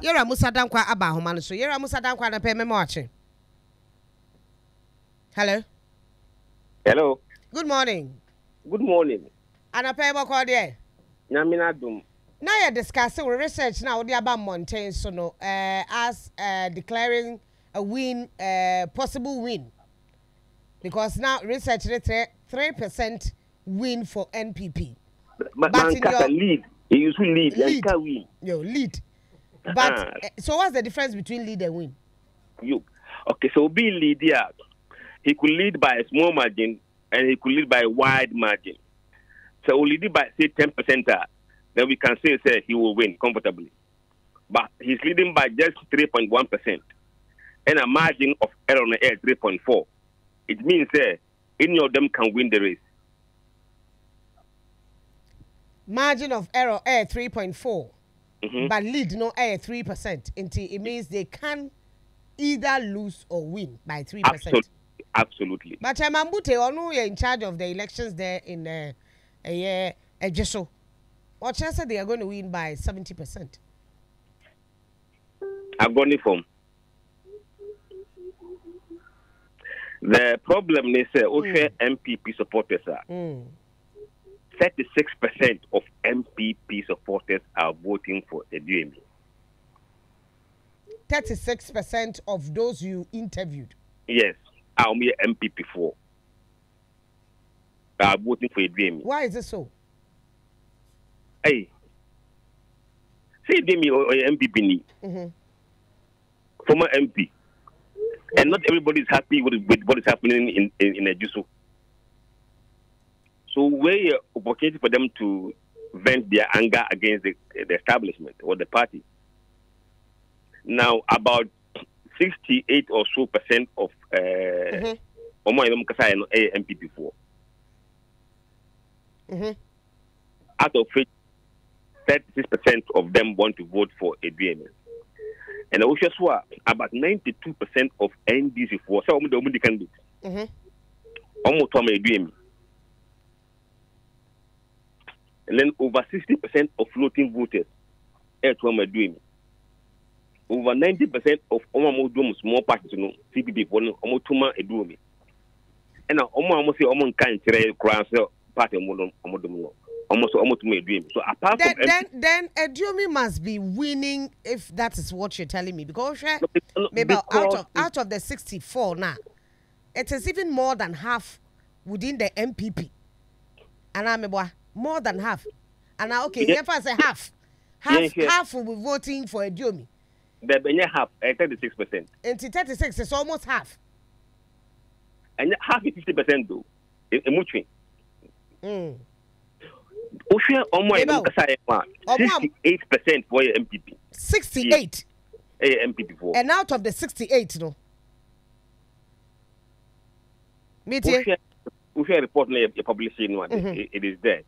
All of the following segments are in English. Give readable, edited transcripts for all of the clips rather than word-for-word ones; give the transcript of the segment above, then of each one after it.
Yera Mussa Dankwah aba homa so. Yera Mussa Dankwah na pe me watching. Hello. Hello. Good morning. Good morning. Ana pe mo call there. Nyamina dum. Now you're discussing research now the about mountain so no as declaring a win possible win. Because now research 3% win for NPP. But in your lead. He used to lead. Win. Yo, lead. But so what's the difference between lead and win? Okay, so be lead here. He could lead by a small margin and he could lead by a wide margin. So we lead by say 10%, then we can say he will win comfortably. But he's leading by just 3.1% and a margin of error on the air 3.4. It means any of them can win the race. Margin of error 3.4. But lead no 3%. It means they can either lose or win by 3%. Absolutely. But Mambute, Onua, you're in charge of the elections there in Ejisu. What chance they are going to win by 70%? I've gone from. The problem is MPP supporters are 36% of MPP supporters are voting for Ejisu. 36% of those you interviewed. Yes, I'm here MPP for. Are voting for Ejisu. Why is it so? Hey, say Ejisu or MPP former MP, and not everybody is happy with what is happening in Ejisu. So where opportunity for them to vent their anger against the establishment or the party. Now about 68 or so % of MPP for. Out of which 36% of them want to vote for Ejisu. And also about 92% of NDC for some of the candidates. Almost Ejisu. And then over 60% of floating voters at Ejisu. Over 90% of small parties, CPP, almost Ejisu. And now almost say almost can't party almost Ejisu. So apart from then Ejisu must be winning if that is what you're telling me, because maybe out of the 64 now, it is even more than half within the MPP. And I'm more than half. And now if I say half will be voting for Ejisu. The half 36%. And 36 is almost half. And half is 50% though. In much. 68% for MPP. 68. MPP for. And out of the 68, no. We share report na publishing one. It is there.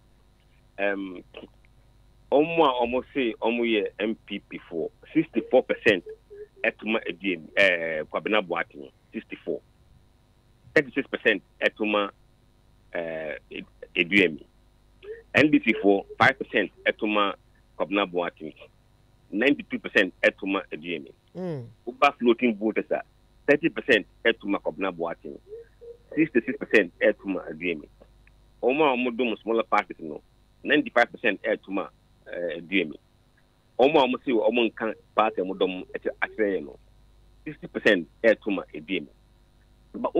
Almost say MPP for 64% etuma Ejisu Kwabena Boateng 64. 36% etuma Ejisu. NDC for 5% etuma Kwabena Boateng. 92% etuma Ejisu. Over floating voters are 30% etuma Kwabena Boateng. 66% etuma Ejisu. Almost smaller parties 95% etuma Ejisu. Almost see almost can party modom actually 60% etuma Ejisu. But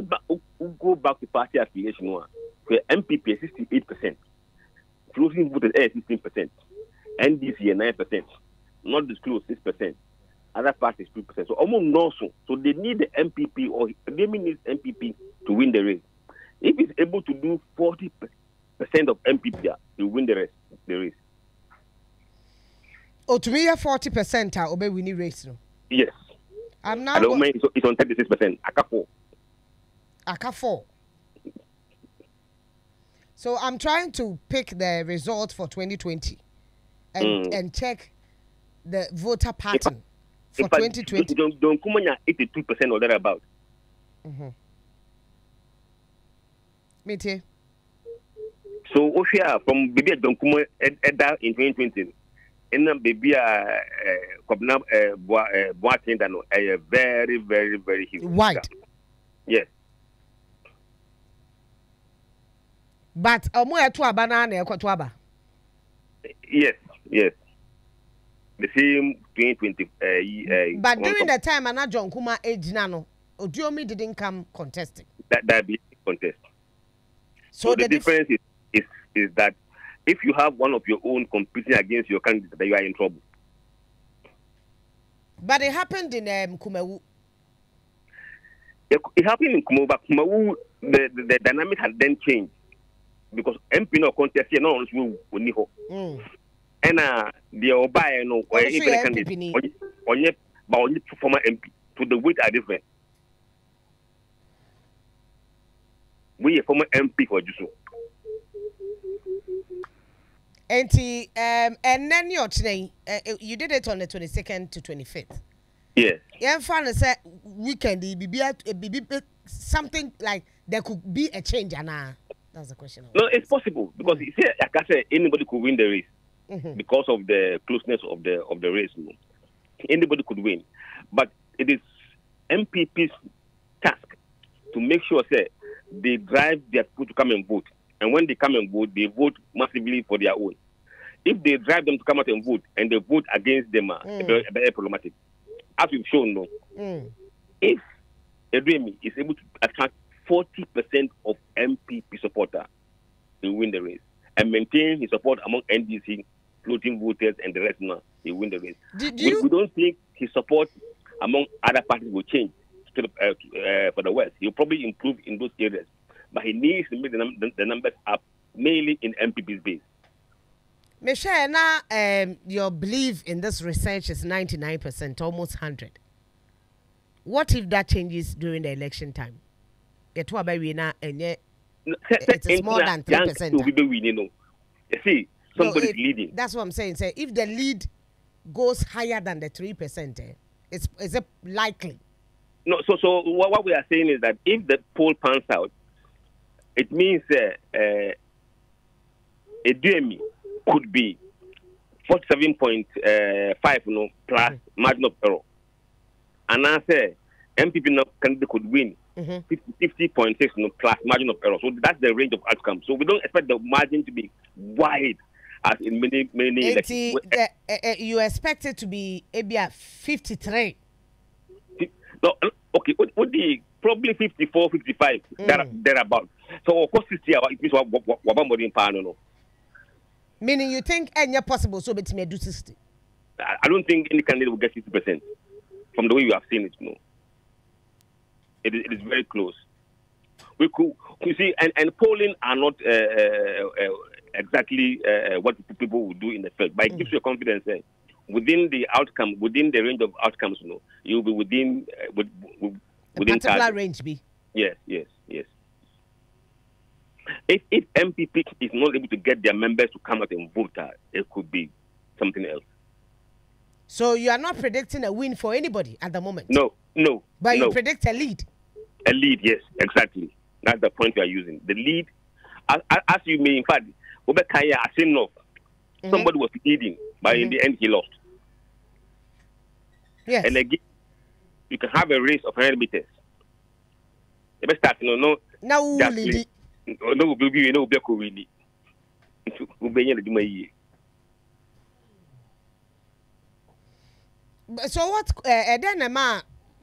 go back to party affiliation where MPP 68%. Floating voters 16%, NDC 9%, not disclosed 6%, other parties 2%. So almost no so they need the MPP or they need MPP to win the race. If it's able to do 40% of MPP, they win the race. Oh, to me, 40% are obey winning race. No? Yes. I'm now. It's on 36%. Aka 4. So I'm trying to pick the result for 2020 and check the voter pattern for 2020. Don't come on 82% or thereabout. Mete. So Oshia from Bibi Donkumo in 2020, in baby Kobna Boatin than a very, very, very huge. White. Yes. But omo to abana na ekwoto aba. Yes, yes. The same 2020 but during the time Anna John Kuma ejina no, Odiomi didn't come contesting. That be contest. So the difference is that if you have one of your own competing against your candidate, you are in trouble. But it happened in Kumawu. It happened in Kumawu, but Kumawu, the dynamic had then changed because MP no contest here, no one will and the Obaya no or even candidate only former MP, so the weight are different. We are former MP for Ejisu. And then you're today, you did it on the 22nd to 25th. Yes. Yeah, finally said weekend, something like there could be a change, and that's the question. No, it's possible because you see, like I said, anybody could win the race because of the closeness of the race. No? Anybody could win, but it is MPP's task to make sure that they drive their people to come and vote. And when they come and vote, they vote massively for their own. If they drive them to come out and vote, and they vote against them, it's very problematic. As we've shown, no. If Edremi is able to attract 40% of MPP supporters to win the race, and maintain his support among NDC, floating voters, and the rest, now he win the race. We don't think his support among other parties will change for the West. He'll probably improve in those areas. But he needs to make the numbers up, mainly in MPP's base. Michelle, now your belief in this research is 99%, almost 100. What if that changes during the election time? It is more than 3%. You see, somebody's leading. That's what I'm saying. Say, if the lead goes higher than the 3%, is it likely? No. So what we are saying is that if the poll pans out, it means a DME could be 47.5 plus margin of error. And I say MPP candidate could win 50.6 plus margin of error. So that's the range of outcomes. So we don't expect the margin to be wide as in many elections. You expect it to be maybe at 53. No, okay, would be probably 54, 55, thereabout. So of course 60 it means what more in no. Meaning you think any possible so bet me do 60. I don't think any candidate will get 60% from the way you have seen it, no. It is very close. We could, you see, and polling are not exactly what people will do in the field, but it gives you a confidence within the outcome, within the range of outcomes, you know, you'll be within within particular target. range, be. Yes. If MPP is not able to get their members to come out and vote, it could be something else. So you are not predicting a win for anybody at the moment? No. But you predict a lead? A lead, yes, exactly. That's the point you are using. The lead, as you may, in fact, Obekaya Asinov, somebody was leading, but in the end he lost. Yes. And again, you can have a race of 100 meters. The best start, no. Now, lead. No, really. So what? Then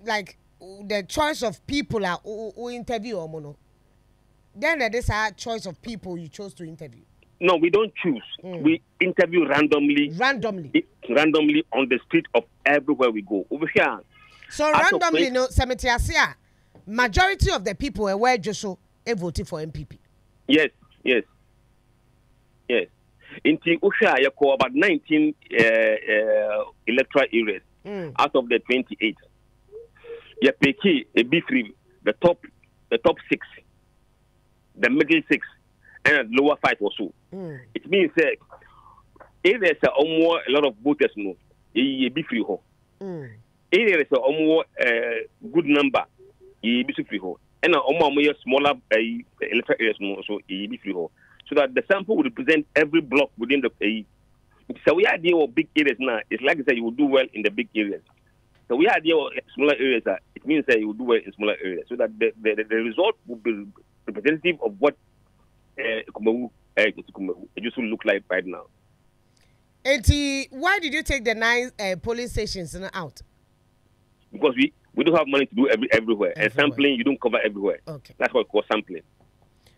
like the choice of people who interview or mono. Then there is a choice of people you chose to interview. No, we don't choose. We interview randomly. Randomly on the street of everywhere we go. Over here. So randomly, no, Semetiasia, majority of the people were just so voted for MPP. Yes. In Usha, you call about 19 electoral areas out of the 28. You pick a B3, the top 6, the middle 6, and the lower 5 or so. It means if there's a lot of voters, no, a B3 ho. If there is a good number, a B3 ho. And a smaller electoral areas, no, so a B3 ho. So that the sample will represent every block within the So we are dealing with big areas now. It's like I said, you will do well in the big areas. So we are dealing with smaller areas. It means that you will do well in smaller areas. So that the result will be representative of what Ejisu look like right now. And why did you take the 9 polling stations out? Because we don't have money to do everywhere. And sampling, you don't cover everywhere. Okay. That's what we call sampling.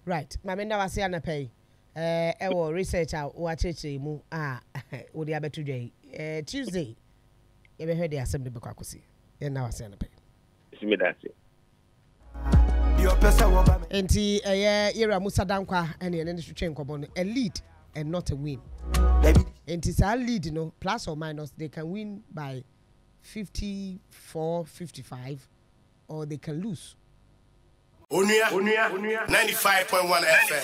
Right. Mamenda was here na pay. Research out wacheche mu odi abetu day. Tuesday. You heard the assembly bakwakosi. And now I say na pay. See me that say. Enti yera Mussa Dankwah and the industry chain a lead and not a win. Enti sa lead, plus or minus, they can win by 54, 55, or they can lose. Onua 95.1 FM.